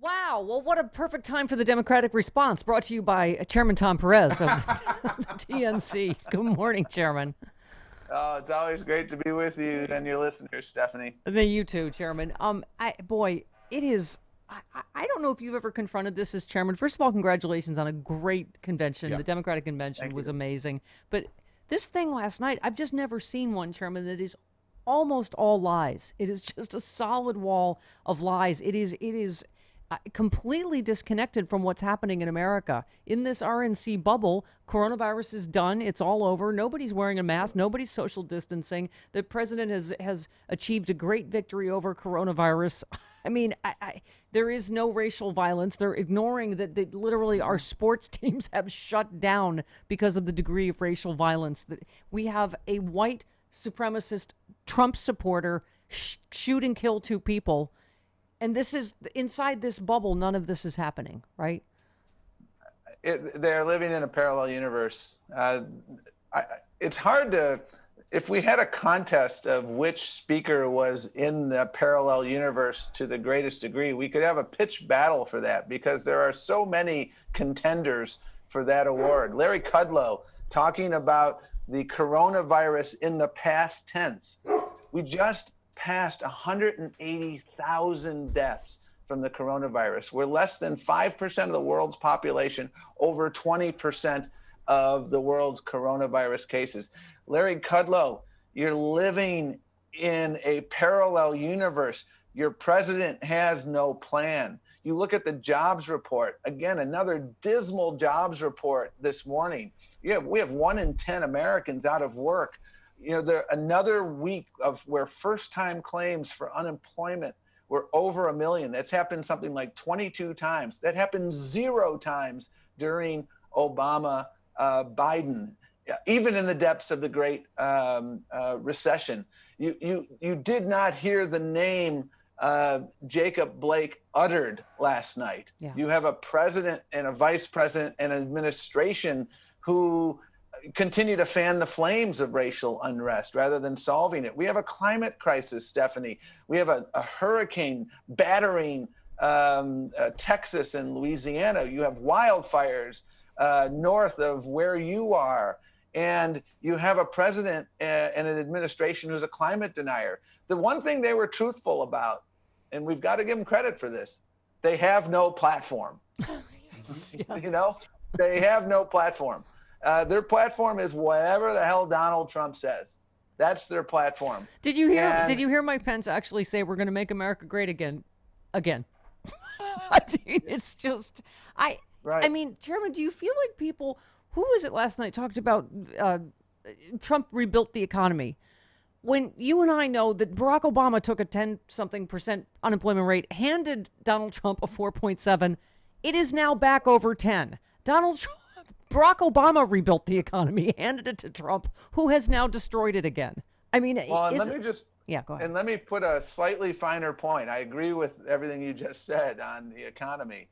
Wow. Well, what a perfect time for the Democratic response, brought to you by Chairman Tom Perez of the DNC. Good morning, Chairman. Oh, it's always great to be with you and your listeners, Stephanie. And then you too, Chairman. Boy, it is. I don't know if you've ever confronted this as chairman. First of all, congratulations on a great convention. Yeah. The Democratic convention Thank was you. amazing. But this thing last night, I've just never seen one, Chairman, that is almost all lies. It is just a solid wall of lies. It is completely disconnected from what's happening in America. In this RNC bubble, coronavirus is done. It's all over. Nobody's wearing a mask. Nobody's social distancing. The president has achieved a great victory over coronavirus. I mean, there is no racial violence. They're ignoring that literally our sports teams have shut down because of the degree of racial violence. That we have a white supremacist Trump supporter shoot and kill two people. And this is inside this bubble. None of this is happening, right? They're living in a parallel universe. It's hard to, if we had a contest of which speaker was in the parallel universe to the greatest degree, we could have a pitched battle for that because there are so many contenders for that award. Larry Kudlow talking about the coronavirus in the past tense. We just passed 180,000 deaths from the coronavirus. We're less than 5% of the world's population, over 20% of the world's coronavirus cases. Larry Kudlow, you're living in a parallel universe. Your president has no plan. You look at the jobs report, again, another dismal jobs report this morning. We have 1 in 10 Americans out of work. There another week of where first-time claims for unemployment were over 1 million. That's happened something like 22 times. That happened 0 times during Obama, Biden, even in the depths of the Great Recession. You did not hear the name Jacob Blake uttered last night. Yeah. You have a president and a vice president and an administration who continue to fan the flames of racial unrest rather than solving it. We have a climate crisis, Stephanie. We have a hurricane battering Texas and Louisiana. You have wildfires north of where you are. And you have a president and an administration who's a climate denier. The one thing they were truthful about, and we've got to give them credit for this, they have no platform. Yes. They have no platform. Their platform is whatever the hell Donald Trump says. That's their platform. Did you hear Mike Pence actually say we're going to make America great again? Again. I mean, it's just Right. I mean, Chairman, do you feel like people, who was it last night, talked about Trump rebuilt the economy? When you and I know that Barack Obama took a 10-something% unemployment rate, handed Donald Trump a 4.7, it is now back over 10. Barack Obama rebuilt the economy, handed it to Trump, who has now destroyed it again. I mean, Well, and go ahead. and let me put a slightly finer point. I agree with everything you just said on the economy.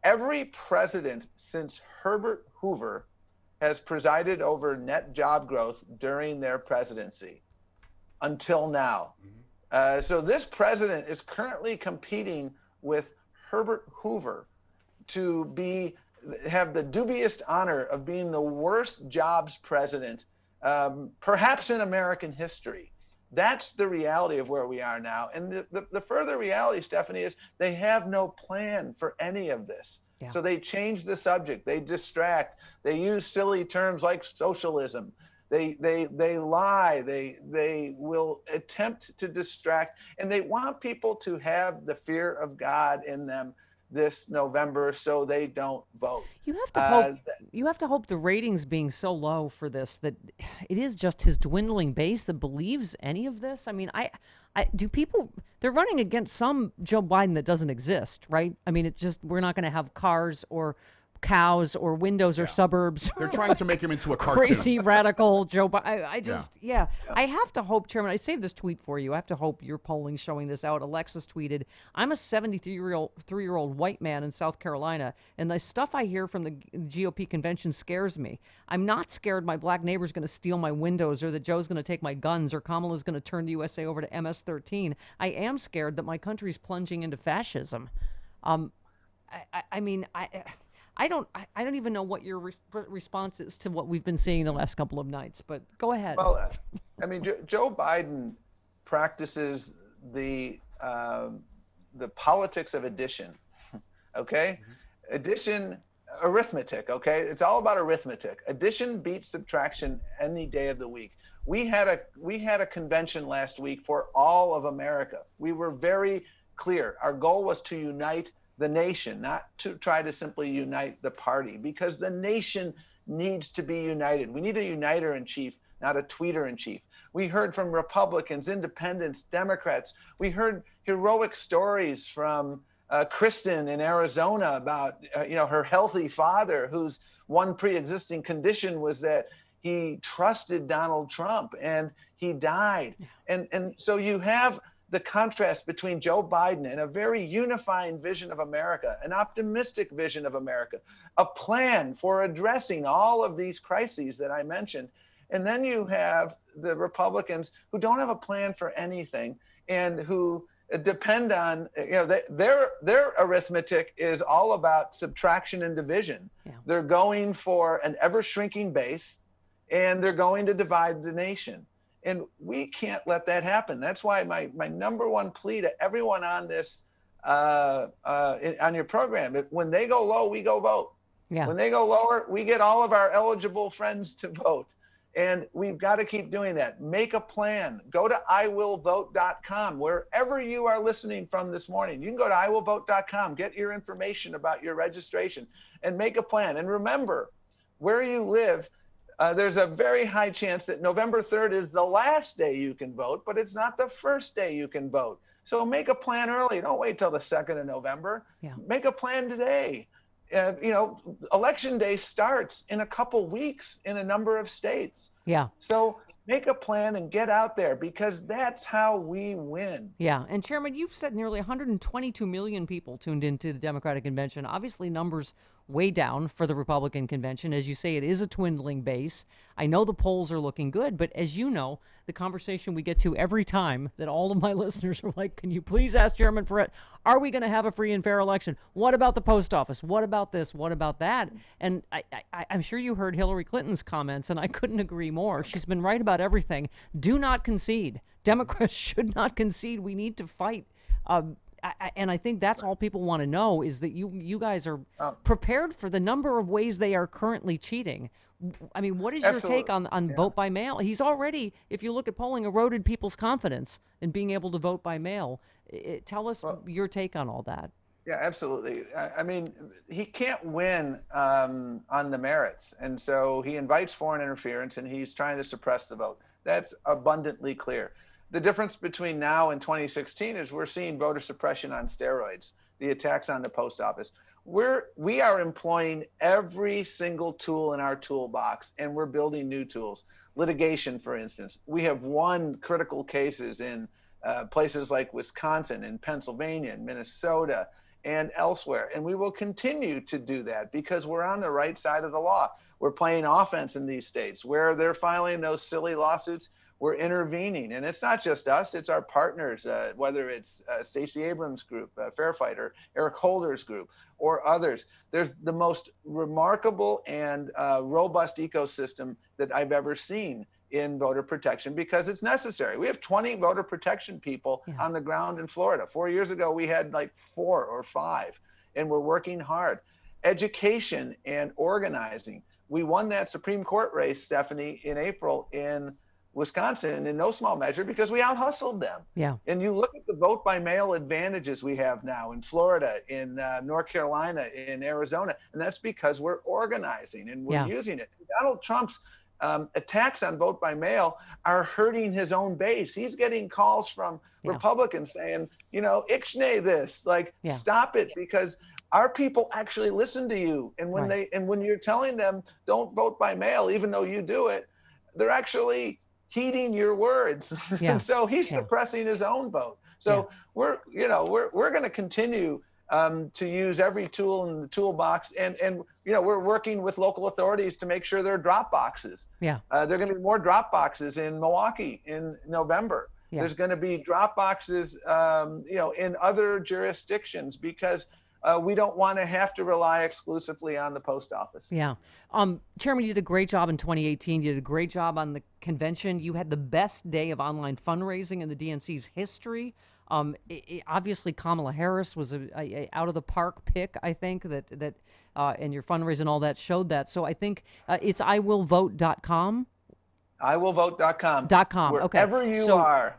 Every president since Herbert Hoover has presided over net job growth during their presidency until now. So this president is currently competing with Herbert Hoover to have the dubious honor of being the worst jobs president, perhaps in American history. That's the reality of where we are now. And the further reality, Stephanie, is they have no plan for any of this. Yeah. So they change the subject, they distract, they use silly terms like socialism. They lie, they will attempt to distract, and they want people to have the fear of God in them this November so they don't vote. You have to hope the ratings being so low for this, that it is just his dwindling base that believes any of this. I mean, they're running against some Joe Biden that doesn't exist, right? I mean, we're not going to have cars or cows or windows or suburbs. They're trying to make him into a cartoon. Crazy radical Joe Biden. I have to hope, Chairman, I saved this tweet for you. I have to hope your polling showing this out. Alexis tweeted, I'm a 73-year-old white man in South Carolina, and the stuff I hear from the GOP convention scares me. I'm not scared my black neighbor's going to steal my windows, or that Joe's going to take my guns, or Kamala's going to turn the USA over to MS-13. I am scared that my country's plunging into fascism. I mean, I don't even know what your response is to what we've been seeing the last couple of nights. But go ahead. Well, I mean, Joe Biden practices the the politics of addition. Okay, addition, arithmetic. Okay, it's all about arithmetic. Addition beats subtraction any day of the week. We had a convention last week for all of America. We were very clear. Our goal was to unite the nation, not to try to simply unite the party, because the nation needs to be united. We need a uniter in chief, not a tweeter in chief. We heard from Republicans, independents, Democrats. We heard heroic stories from Kristen in Arizona about her healthy father, whose one pre-existing condition was that he trusted Donald Trump and he died. And so you have the contrast between Joe Biden and a very unifying vision of America, an optimistic vision of America, a plan for addressing all of these crises that I mentioned. And then you have the Republicans who don't have a plan for anything and who depend on, their arithmetic is all about subtraction and division. Yeah. They're going for an ever shrinking base and they're going to divide the nation. And we can't let that happen. That's why my number one plea to everyone on this, on your program, when they go low, we go vote. Yeah. When they go lower, we get all of our eligible friends to vote. And we've got to keep doing that. Make a plan. Go to iwillvote.com. Wherever you are listening from this morning, you can go to iwillvote.com, get your information about your registration, and make a plan. And remember, where you live, there's a very high chance that November 3rd is the last day you can vote, but it's not the first day you can vote. So make a plan early. Don't wait till the 2nd of November. Yeah. Make a plan today. Election day starts in a couple weeks in a number of states. Yeah. So make a plan and get out there, because that's how we win. Yeah. And Chairman, you've said nearly 122 million people tuned into the Democratic convention. Obviously, numbers way down for the Republican convention. As you say, it is a dwindling base. I know the polls are looking good, but as you know, the conversation we get to every time that all of my listeners are like, can you please ask Chairman Perez, are we going to have a free and fair election? What about the post office? What about this? What about that? And I'm sure you heard Hillary Clinton's comments, and I couldn't agree more. She's been right about everything. Do not concede. Democrats should not concede. We need to fight. And I think that's all people want to know, is that you guys are prepared for the number of ways they are currently cheating. I mean, what is your take on vote by mail? He's already, if you look at polling, eroded people's confidence in being able to vote by mail. Tell us your take on all that. Yeah, absolutely. I mean, he can't win on the merits. And so he invites foreign interference and he's trying to suppress the vote. That's abundantly clear. The difference between now and 2016 is we're seeing voter suppression on steroids, the attacks on the post office. We are employing every single tool in our toolbox, and we're building new tools. Litigation, for instance. We have won critical cases in places like Wisconsin and Pennsylvania and Minnesota and elsewhere. And we will continue to do that because we're on the right side of the law. We're playing offense in these states where they're filing those silly lawsuits. We're intervening, and it's not just us, it's our partners, whether it's Stacey Abrams' group, Fair Fight, or Eric Holder's group, or others. There's the most remarkable and robust ecosystem that I've ever seen in voter protection because it's necessary. We have 20 voter protection people on the ground in Florida. 4 years ago, we had like 4 or 5, and we're working hard. Education and organizing. We won that Supreme Court race, Stephanie, in April in Wisconsin in no small measure because we out-hustled them. Yeah. And you look at the vote by mail advantages we have now in Florida, in North Carolina, in Arizona, and that's because we're organizing and we're using it. Donald Trump's attacks on vote by mail are hurting his own base. He's getting calls from Republicans saying, ixnay this, stop it, because our people actually listen to you. And when when you're telling them don't vote by mail, even though you do it, they're actually heeding your words. And so he's suppressing his own vote. So we're going to continue to use every tool in the toolbox, and we're working with local authorities to make sure there are drop boxes. There are going to be more drop boxes in Milwaukee in November. There's going to be drop boxes, in other jurisdictions because we don't want to have to rely exclusively on the post office. Yeah. Chairman, you did a great job in 2018. You did a great job on the convention. You had the best day of online fundraising in the DNC's history. Obviously, Kamala Harris was a out of the park pick. I think that and your fundraising, all that showed that. So I think it's iwillvote.com. iwillvote.com. Okay. Wherever you are,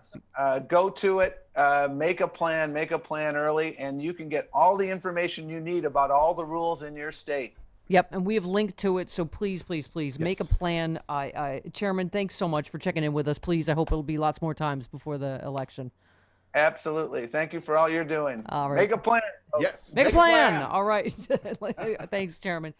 go to it. Make a plan early, and you can get all the information you need about all the rules in your state. Yep, and we have linked to it, so please make a plan. Chairman, thanks so much for checking in with us. Please, I hope it'll be lots more times before the election. Absolutely. Thank you for all you're doing. All right. Make a plan. Yes. Make a plan. All right. Thanks, Chairman.